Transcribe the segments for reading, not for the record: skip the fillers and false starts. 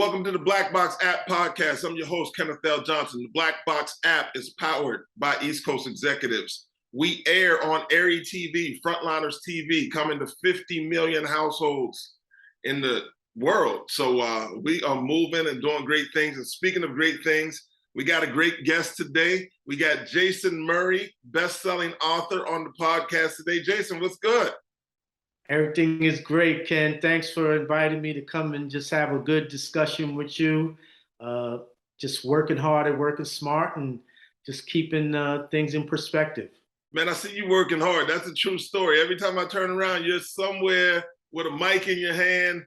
welcome to the Black Box App Podcast. I'm your host, Kenneth Johnson. The Black Box App is powered by East Coast executives. We air on Airy TV, Frontliners TV, coming to 50 million households in the world. So we are moving and doing great things. And speaking of great things, we got a great guest today. We got Jason Murray, best-selling author, on the podcast today. Jason, what's good? Everything is great, Ken. Thanks for inviting me to come and just have a good discussion with you. Just working hard and working smart and just keeping things in perspective. Man, I see you working hard. That's a true story. Every time I turn around, you're somewhere with a mic in your hand,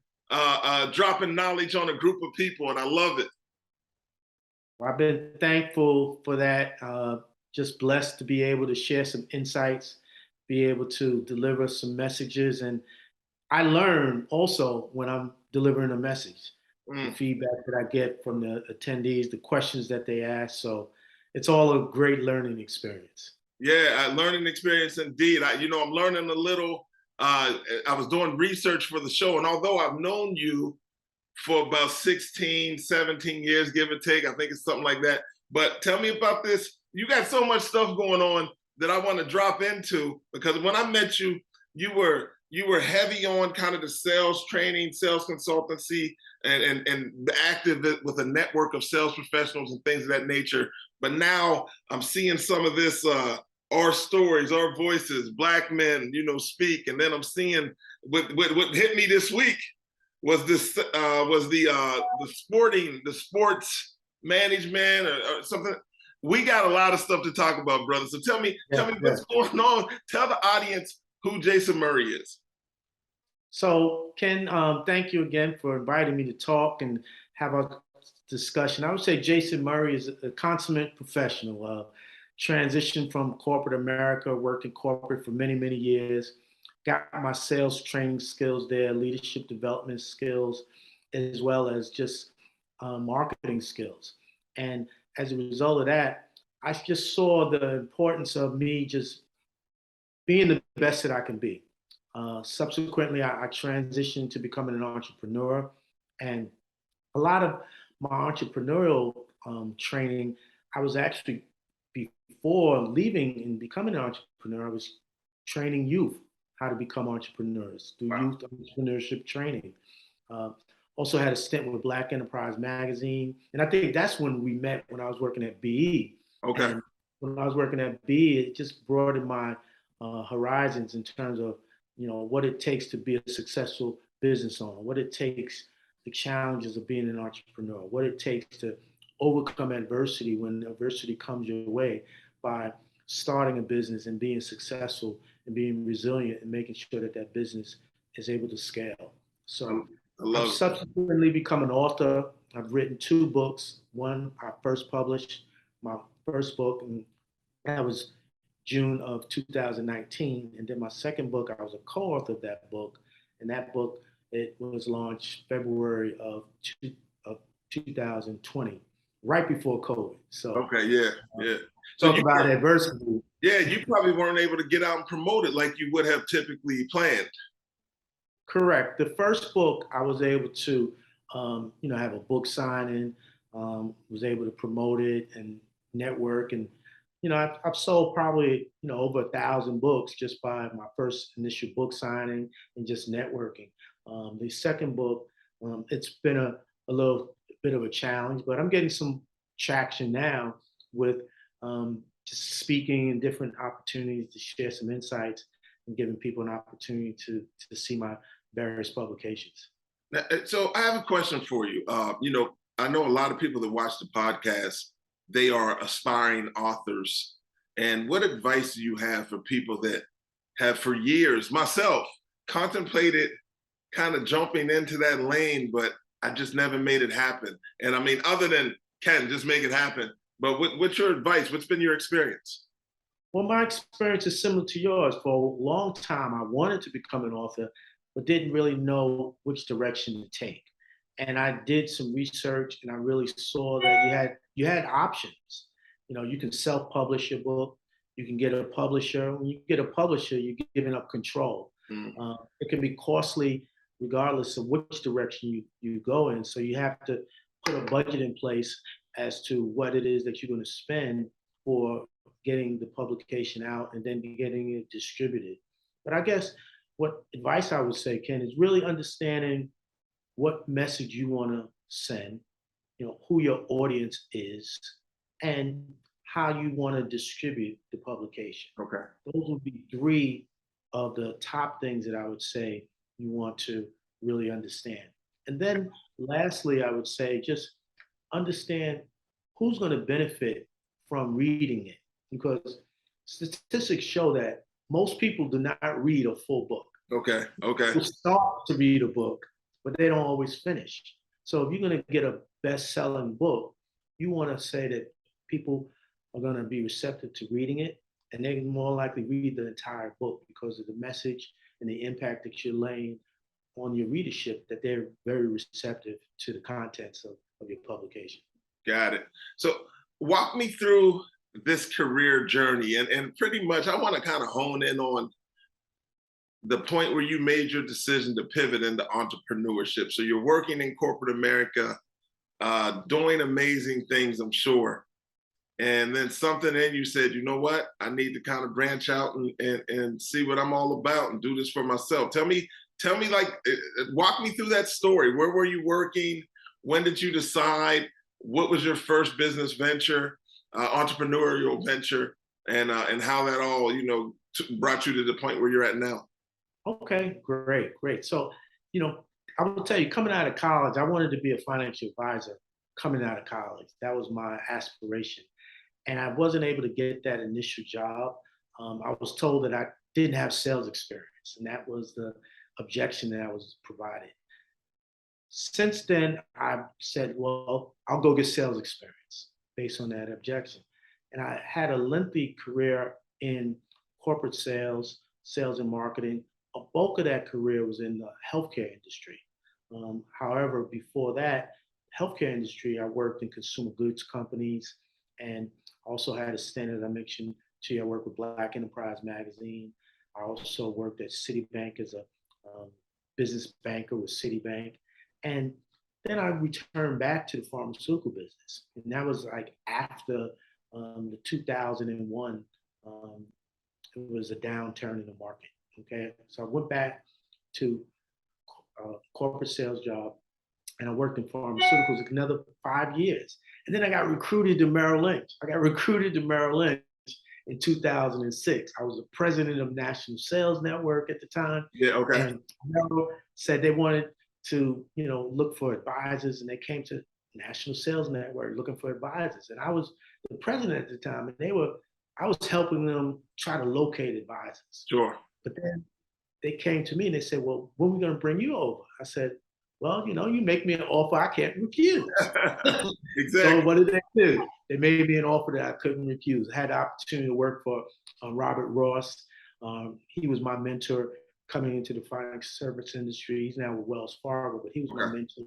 dropping knowledge on a group of people, and I love it. Well, I've been thankful for that. Just blessed to be able to share some insights, be able to deliver some messages. And I learn also when I'm delivering a message, the feedback that I get from the attendees, the questions that they ask. So it's all a great learning experience. Yeah, learning experience indeed. I'm learning a little. I was doing research for the show, and although I've known you for about 16, 17 years, give or take, I think it's something like that. But tell me about this. You got so much stuff going on that I want to drop into, because when I met you, you were heavy on kind of the sales training, sales consultancy, and active with a network of sales professionals and things of that nature. But now I'm seeing some of this, our stories, our voices, Black men, speak. And then I'm seeing what hit me this week was this the sports management or something. We got a lot of stuff to talk about, brother. So tell me what's going on. Tell the audience who Jason Murray is. So, Ken, thank you again for inviting me to talk and have a discussion. I would say Jason Murray is a consummate professional. Transitioned from corporate America, worked in corporate for many, many years. Got my sales training skills there, leadership development skills, as well as just marketing skills. And as a result of that, I just saw the importance of me just being the best that I can be. Subsequently, I transitioned to becoming an entrepreneur. And a lot of my entrepreneurial training, I was actually, before leaving and becoming an entrepreneur, I was training youth how to become entrepreneurs through youth entrepreneurship training. Also had a stint with Black Enterprise Magazine. And I think that's when we met, when I was working at BE. Okay. And when I was working at BE, it just broadened my horizons in terms of, what it takes to be a successful business owner, what it takes, the challenges of being an entrepreneur, what it takes to overcome adversity when adversity comes your way by starting a business and being successful and being resilient and making sure that business is able to scale. So I've subsequently become an author. I've written 2 books. One, I first published my first book, and that was June of 2019. And then my second book, I was a co-author of that book. And that book, it was launched February of 2020, right before COVID. So okay, yeah. Talk about adversity. Yeah, you probably weren't able to get out and promote it like you would have typically planned. Correct. The first book, I was able to, have a book signing, was able to promote it and network. And, I've sold probably, over 1,000 books just by my first initial book signing and just networking. The second book, it's been a little bit of a challenge, but I'm getting some traction now with just speaking in different opportunities to share some insights and giving people an opportunity to see my various publications. So I have a question for you. I know a lot of people that watch the podcast, they are aspiring authors. And what advice do you have for people that have for years, myself, contemplated kind of jumping into that lane, but I just never made it happen? And I mean, other than Ken, just make it happen. But what's your advice? What's been your experience? Well, my experience is similar to yours. For a long time, I wanted to become an author, but didn't really know which direction to take. And I did some research, and I really saw that you had options. You can self-publish your book. You can get a publisher. When you get a publisher, you're giving up control. It can be costly regardless of which direction you go in. So you have to put a budget in place as to what it is that you're going to spend for getting the publication out and then getting it distributed. But I guess what advice I would say, Ken, is really understanding what message you want to send, who your audience is, and how you want to distribute the publication. Okay. Those would be three of the top things that I would say you want to really understand. And then lastly, I would say just understand who's going to benefit from reading it, because statistics show that most people do not read a full book. Okay. Okay. People start to read a book, but they don't always finish. So if you're going to get a best-selling book, you want to say that people are going to be receptive to reading it, and they more likely read the entire book because of the message and the impact that you're laying on your readership, that they're very receptive to the contents of your publication. Got it. So walk me through this career journey, and pretty much I want to kind of hone in on the point where you made your decision to pivot into entrepreneurship. So you're working in corporate America, doing amazing things, I'm sure. And then something in you said, you know what, I need to kind of branch out and see what I'm all about and do this for myself. Tell me, like, walk me through that story. Where were you working? When did you decide? What was your first business venture, entrepreneurial venture, and how that all, brought you to the point where you're at now? Okay, great. So, I will tell you, coming out of college, I wanted to be a financial advisor coming out of college. That was my aspiration. And I wasn't able to get that initial job. I was told that I didn't have sales experience, and that was the objection that I was provided. Since then, I said, well, I'll go get sales experience based on that objection. And I had a lengthy career in corporate sales, sales and marketing. A bulk of that career was in the healthcare industry. However, before that, healthcare industry, I worked in consumer goods companies, and also had a stint, as I mentioned to you, I worked with Black Enterprise Magazine. I also worked at Citibank as a business banker with Citibank. And then I returned back to the pharmaceutical business. And that was like after the 2001, it was a downturn in the market. Okay. So I went back to a corporate sales job, and I worked in pharmaceuticals another 5 years. And then I got recruited to Merrill Lynch. In 2006. I was the president of National Sales Network at the time. Yeah. Okay. And Merrill said they wanted to, look for advisors, and they came to National Sales Network looking for advisors. And I was the president at the time, and I was helping them try to locate advisors. Sure. But then they came to me and they said, well, when are we going to bring you over? I said, well, you make me an offer I can't refuse. Exactly. So what did they do? They made me an offer that I couldn't refuse. I had the opportunity to work for Robert Ross. He was my mentor coming into the financial service industry. He's now with Wells Fargo, but he was my mentor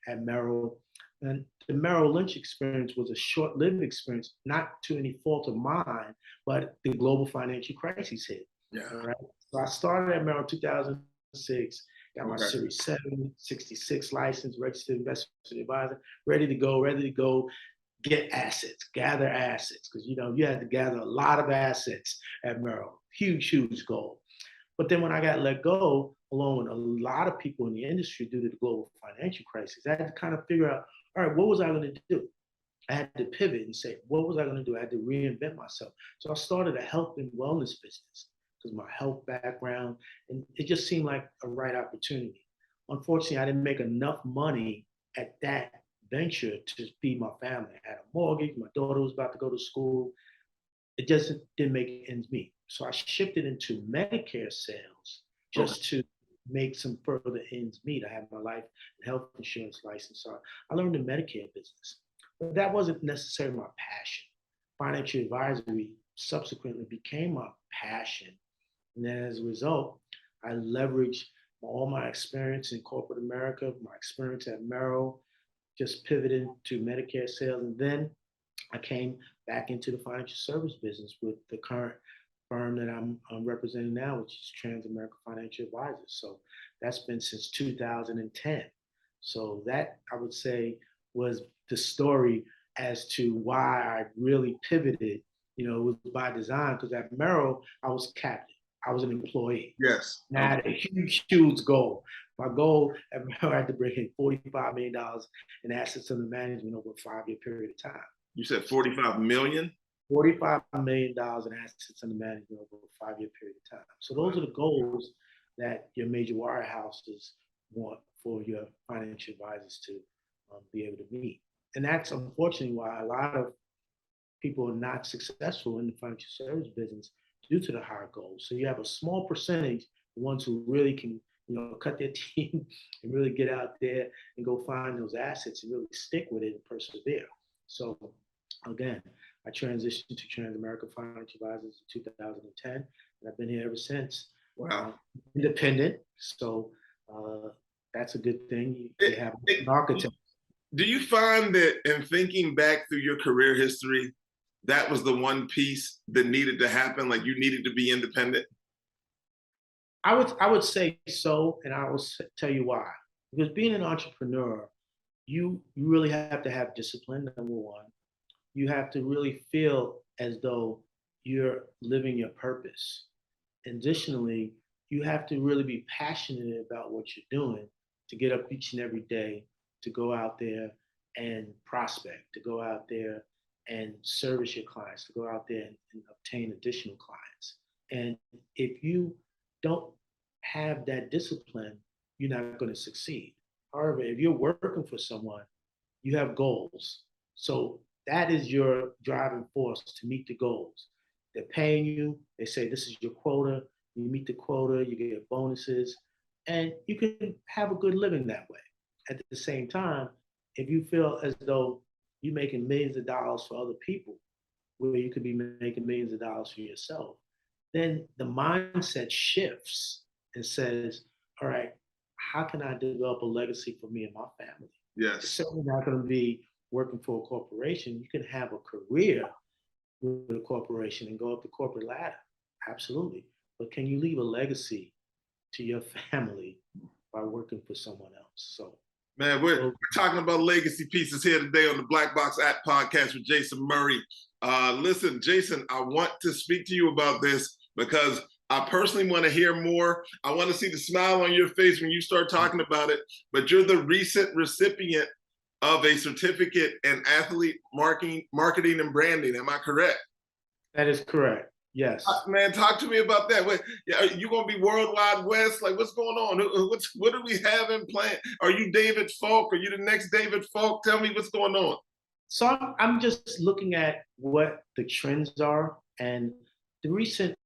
at Merrill. And the Merrill Lynch experience was a short-lived experience, not to any fault of mine, but the global financial crisis hit. Yeah. All right. So I started at Merrill in 2006, got my Series 7, 66 license, registered investment advisor, ready to go, get assets, gather assets, because you had to gather a lot of assets at Merrill. Huge goal. But then when I got let go, along with a lot of people in the industry due to the global financial crisis, I had to kind of figure out, all right, what was I going to do? I had to pivot and say, what was I going to do? I had to reinvent myself. So I started a health and wellness business because my health background, and it just seemed like a right opportunity. Unfortunately, I didn't make enough money at that venture to feed my family. I had a mortgage, my daughter was about to go to school. It just didn't make ends meet. So I shifted into Medicare sales just to make some further ends meet. I have my life and health insurance license. So I learned the Medicare business. But that wasn't necessarily my passion. Financial advisory subsequently became my passion. And then as a result, I leveraged all my experience in corporate America, my experience at Merrill, just pivoted to Medicare sales. And then I came back into the financial service business with the current firm that I'm representing now, which is Transamerica Financial Advisors. So that's been since 2010. So that I would say was the story as to why I really pivoted. It was by design because at Merrill, I was captive. I was an employee. Yes. And I had a huge goal. My goal at Merrill, I had to bring in $45 million in assets under management over a 5-year period of time. You said 45 million? $45 million in assets under management over a 5-year period of time. So those are the goals that your major wirehouses want for your financial advisors to be able to meet. And that's unfortunately why a lot of people are not successful in the financial service business due to the higher goals. So you have a small percentage, the ones who really can, cut their teeth and really get out there and go find those assets and really stick with it and persevere. So again, I transitioned to Transamerica Financial Advisors in 2010, and I've been here ever since. Wow. Independent, so that's a good thing. You have an architect. Do you find that in thinking back through your career history, that was the one piece that needed to happen? Like you needed to be independent? I would say so, and I will tell you why. Because being an entrepreneur, you really have to have discipline, number one. You have to really feel as though you're living your purpose. Additionally, you have to really be passionate about what you're doing to get up each and every day, to go out there and prospect, to go out there and service your clients, to go out there and obtain additional clients. And if you don't have that discipline, you're not going to succeed. However, if you're working for someone, you have goals. So that is your driving force to meet the goals. They're paying you, they say this is your quota, you meet the quota, you get bonuses, and you can have a good living that way. At the same time, if you feel as though you're making millions of dollars for other people, where you could be making millions of dollars for yourself, then the mindset shifts and says, all right, how can I develop a legacy for me and my family? Yes. It's certainly not going to be working for a corporation. You can have a career with a corporation and go up the corporate ladder. Absolutely. But can you leave a legacy to your family by working for someone else? So, man, we're talking about legacy pieces here today on the Black Box App podcast with Jason Murray. Listen, Jason, I want to speak to you about this because I personally want to hear more. I want to see the smile on your face when you start talking about it, but you're the recent recipient of a certificate in athlete marketing and branding. Am I correct? That is correct. Yes. Man, talk to me about that. Are you going to be Worldwide West? Like, what's going on? What do we have in plan? Are you David Falk? Are you the next David Falk? Tell me what's going on. So I'm just looking at what the trends are, and the recent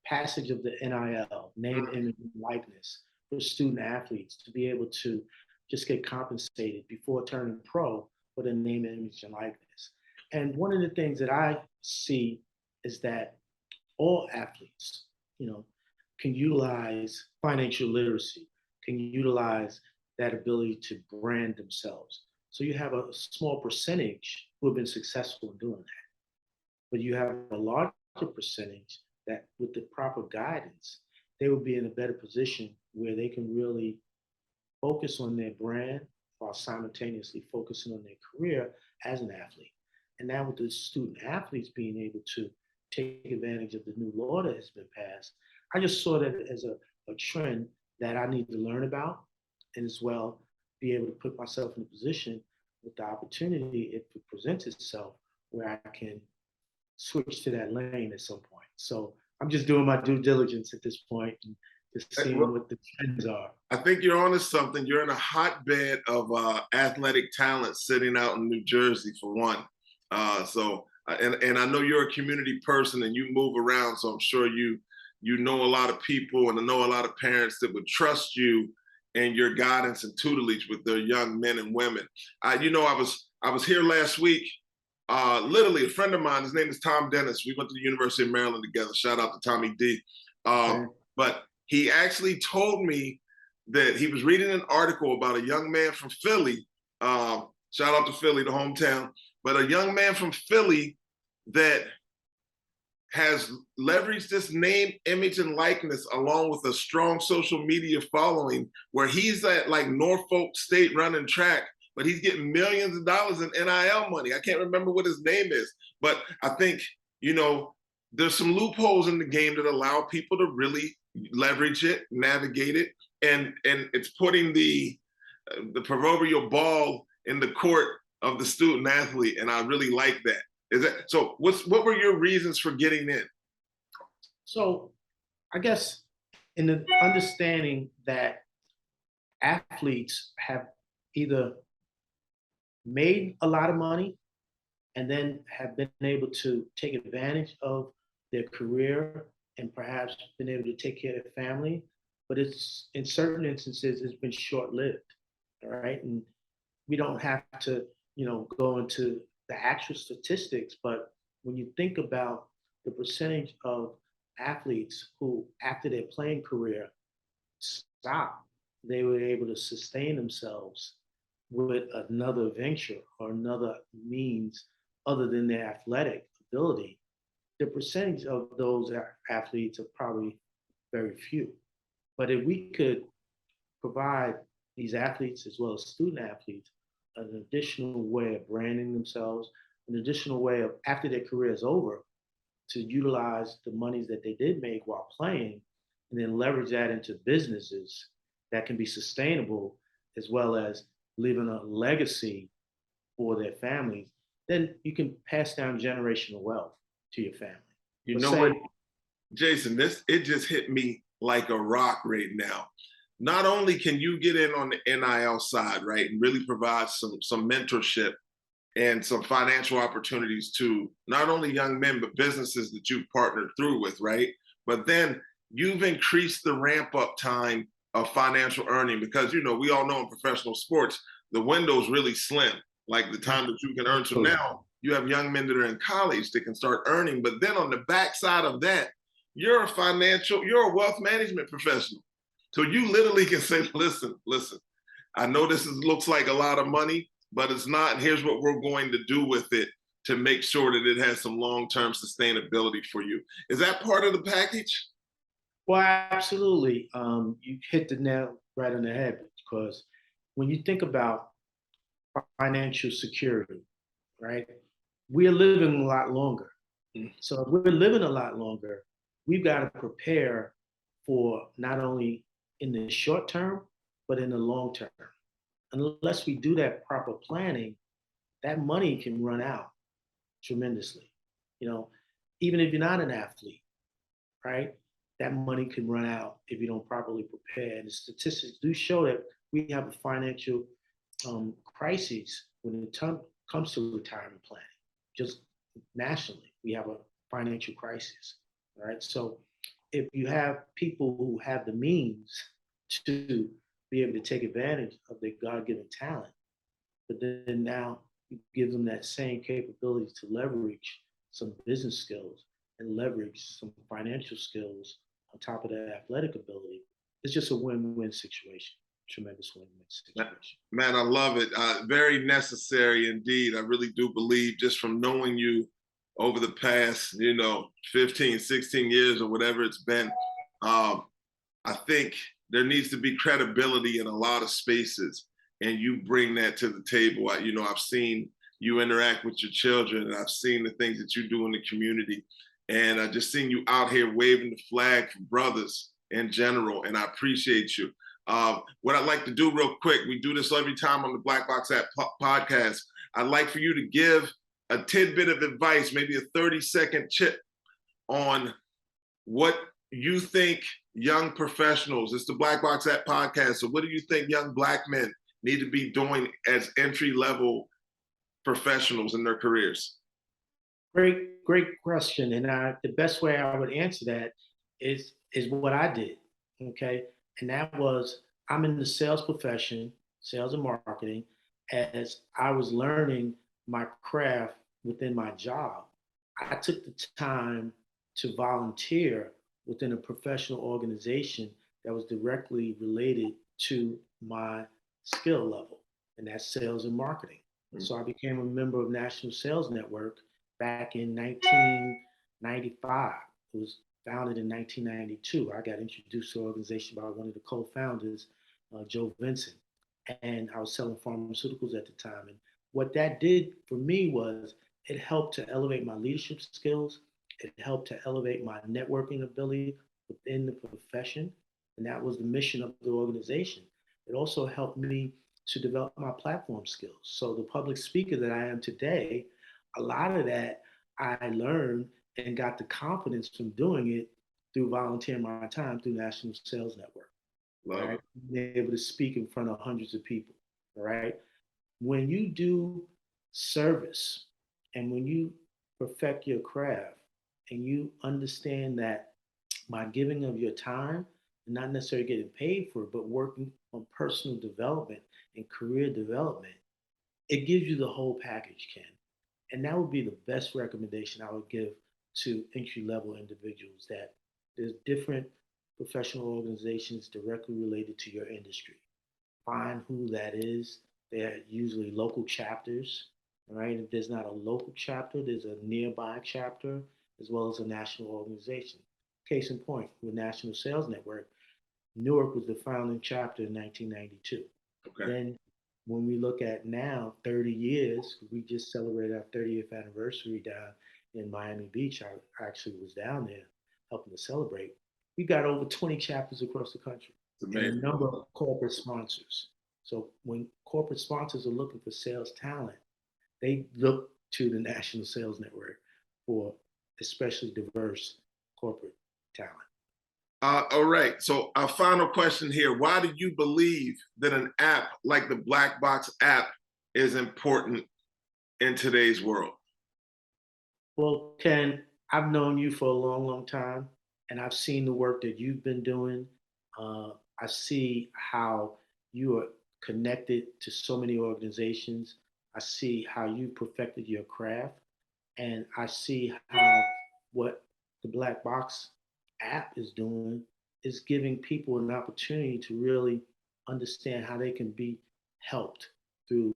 passage of the NIL, name, image, and likeness, for student athletes to be able to just get compensated before turning pro for the name, image, and likeness. And one of the things that I see is that all athletes, can utilize financial literacy, can utilize that ability to brand themselves. So you have a small percentage who have been successful in doing that, but you have a larger percentage that with the proper guidance, they will be in a better position where they can really focus on their brand while simultaneously focusing on their career as an athlete. And now with the student athletes being able to take advantage of the new law that has been passed, I just saw that as a trend that I need to learn about, and as well be able to put myself in a position with the opportunity, if it presents itself, where I can switch to that lane at some point. So I'm just doing my due diligence at this point and just seeing what the trends are. I think you're onto something. You're in a hotbed of athletic talent sitting out in New Jersey, for one. And I know you're a community person and you move around, so I'm sure you know a lot of people and I know a lot of parents that would trust you and your guidance and tutelage with their young men and women. I was here last week. Literally, a friend of mine, his name is Tom Dennis. We went to the University of Maryland together. Shout out to Tommy D. But he actually told me that he was reading an article about a young man from Philly. Shout out to Philly, the hometown. But a young man from Philly that has leveraged this name, image, and likeness along with a strong social media following where he's at like Norfolk State running track, but he's getting millions of dollars in NIL money. I can't remember what his name is, but I think, you know, there's some loopholes in the game that allow people to really leverage it, navigate it, and it's putting the proverbial ball in the court of the student athlete, and I really like that. Is that so? What were your reasons for getting in? So I guess in the understanding that athletes have either made a lot of money and then have been able to take advantage of their career and perhaps been able to take care of their family, but it's in certain instances it's been short-lived. All right. And we don't have to, go into the actual statistics, but when you think about the percentage of athletes who, after their playing career, stopped, they were able to sustain themselves with another venture or another means other than their athletic ability, the percentage of those athletes are probably very few. But if we could provide these athletes as well as student athletes an additional way of branding themselves, an additional way of, after their career is over, to utilize the monies that they did make while playing and then leverage that into businesses that can be sustainable as well as leaving a legacy for their families, then you can pass down generational wealth to your family. You know what, Jason, it just hit me like a rock right now. Not only can you get in on the NIL side, right, and really provide some mentorship and some financial opportunities to not only young men, but businesses that you've partnered through with, right? But then you've increased the ramp up time of financial earning because, we all know in professional sports, the window's really slim, like the time that you can earn. So now you have young men that are in college that can start earning. But then on the backside of that, you're a wealth management professional. So you literally can say, listen, I know looks like a lot of money, but it's not. And here's what we're going to do with it to make sure that it has some long-term sustainability for you. Is that part of the package? Well, absolutely. You hit the nail right on the head because when you think about financial security, right, we're living a lot longer. So if we're living a lot longer, we've got to prepare for not only in the short term, but in the long term. Unless we do that proper planning, that money can run out tremendously. Even if you're not an athlete, right? That money can run out if you don't properly prepare. And the statistics do show that we have a financial crisis when it comes to retirement planning. Just nationally, we have a financial crisis. All right. So if you have people who have the means to be able to take advantage of their God-given talent, but then now you give them that same capability to leverage some business skills and leverage some financial skills on top of that athletic ability, it's just a win-win situation. Tremendous win-win situation. Man, I love it. Very necessary indeed. I really do believe, just from knowing you over the past, 15, 16 years or whatever it's been, I think there needs to be credibility in a lot of spaces, and you bring that to the table. I've seen you interact with your children, and I've seen the things that you do in the community, and I've just seen you out here waving the flag for brothers in general, and I appreciate you. What I'd like to do real quick, we do this every time on the Black Box App podcast. I'd like for you to give a tidbit of advice, maybe a 30-second chip on what you think young professionals, it's the Black Box App podcast, so what do you think young Black men need to be doing as entry-level professionals in their careers? Great question. And the best way I would answer that is what I did, okay? And that was, I'm in the sales profession, sales and marketing, as I was learning my craft within my job. I took the time to volunteer within a professional organization that was directly related to my skill level, and that's sales and marketing. So I became a member of National Sales Network back in 95. It was founded in 1992. I got introduced to the organization by one of the co-founders, Joe Vincent, and I was selling pharmaceuticals at the time. And what that did for me was it helped to elevate my leadership skills. It helped to elevate my networking ability within the profession. And that was the mission of the organization. It also helped me to develop my platform skills. So the public speaker that I am today, a lot of that I learned and got the confidence from doing it through volunteering my time through National Sales Network. All Love right, it. being able to speak in front of hundreds of people. All right, when you do service and when you perfect your craft and you understand that by giving of your time, and not necessarily getting paid for it, but working on personal development and career development, it gives you the whole package, Ken. And that would be the best recommendation I would give to entry level individuals, that there's different professional organizations directly related to your industry. Find who that is. They're usually local chapters, right? If there's not a local chapter, there's a nearby chapter as well as a national organization. Case in point, with National Sales Network, Newark was the founding chapter in 1992. Okay. Then, when we look at now, 30 years, we just celebrated our 30th anniversary down in Miami Beach. I actually was down there helping to celebrate. We got over 20 chapters across the country It's and a amazing. number of corporate sponsors. So when corporate sponsors are looking for sales talent, they look to the National Sales Network for especially diverse corporate talent. All right. So our final question here: why do you believe that an app like the Black Box app is important in today's world? Well, Ken, I've known you for a long, long time, and I've seen the work that you've been doing. I see how you are connected to so many organizations. I see how you perfected your craft, and I see how what the Black Box app is doing is giving people an opportunity to really understand how they can be helped through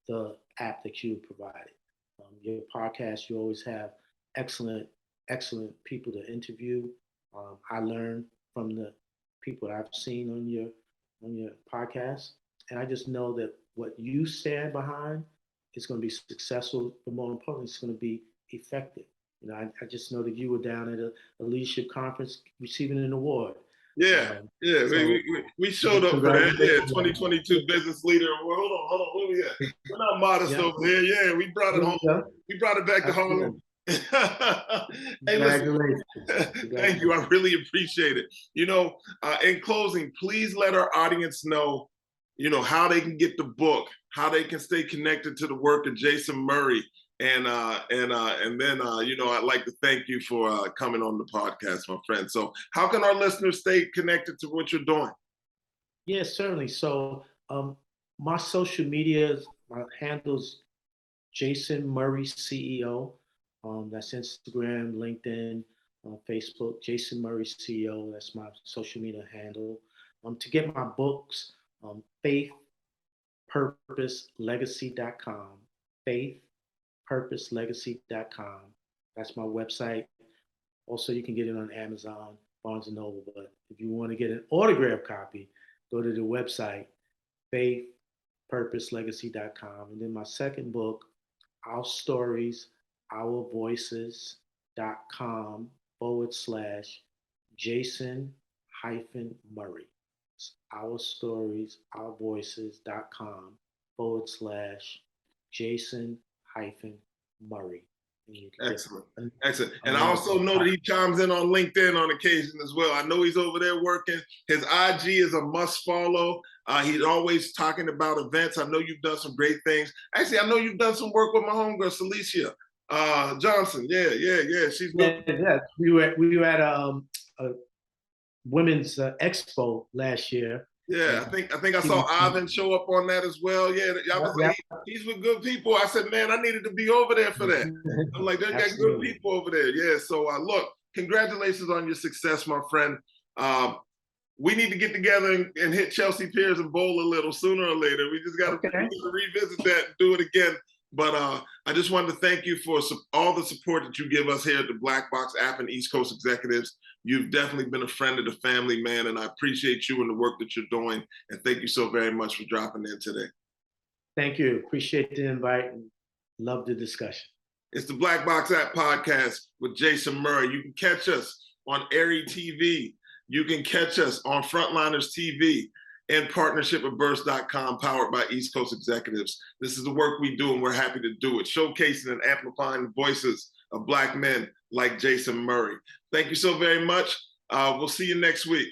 the app that you provided. Your podcast, you always have excellent, excellent people to interview. I learn from the people that I've seen on your podcast, and I just know that what you stand behind is going to be successful, but more importantly, it's going to be effective. I just know that you were down at a leadership conference receiving an award. Yeah, yeah, So we showed up for that. Yeah, congratulations. 2022 Business Leader Award. Hold on, where we at? We're not modest Yeah, over here. Yeah, we brought it there home. you go. We brought it back to Harlem. Absolutely. Hey, listen, Congratulations. thank you. Congratulations. I really appreciate it. In closing, please let our audience know, how they can get the book, how they can stay connected to the work of Jason Murray, and then I'd like to thank you for coming on the podcast, my friend. So, how can our listeners stay connected to what you're doing? Yes, certainly. So my social media, my handles Jason Murray CEO. That's Instagram, LinkedIn, Facebook. Jason Murray CEO. That's my social media handle. To get my books, faithpurposelegacy.com. Faithpurposelegacy.com. That's my website. Also, you can get it on Amazon, Barnes and Noble. But if you want to get an autographed copy, go to the website, faithpurposelegacy.com. And then my second book, Our Stories, Our Voices.com/Jason hyphen Murray. It's Our Stories, Our Voices.com/Jason hyphen Murray. And you can get Excellent. Excellent. a And I also wonderful know that copy. he chimes in on LinkedIn on occasion as well. I know he's over there working. His IG is a must follow. He's always talking about events. I know you've done some great things. Actually, I know you've done some work with my homegirl, Celicia Johnson. Yeah. She's good. Yeah. We were at a women's expo last year. Yeah, And I think I saw Ivan show up on that as well. Yeah, I was yeah, like, he's with good people. I said, man, I needed to be over there for that. I'm like, they got good absolutely. people over there. Yeah. So look, congratulations on your success, my friend. We need to get together and hit Chelsea Piers and bowl a little sooner or later. We just got to Okay. revisit that and do it again. But I just wanted to thank you for all the support that you give us here at the Black Box app and East Coast Executives. You've definitely been a friend of the family, man, and I appreciate you and the work that you're doing. And thank you so very much for dropping in today. Thank you. Appreciate the invite and love the discussion. It's the Black Box App Podcast with Jason Murray. You can catch us on Airy TV. You can catch us on Frontliners TV in partnership with Burst.com, powered by East Coast Executives. This is the work we do, and we're happy to do it, showcasing and amplifying the voices of Black men like Jason Murray. Thank you so very much. We'll see you next week.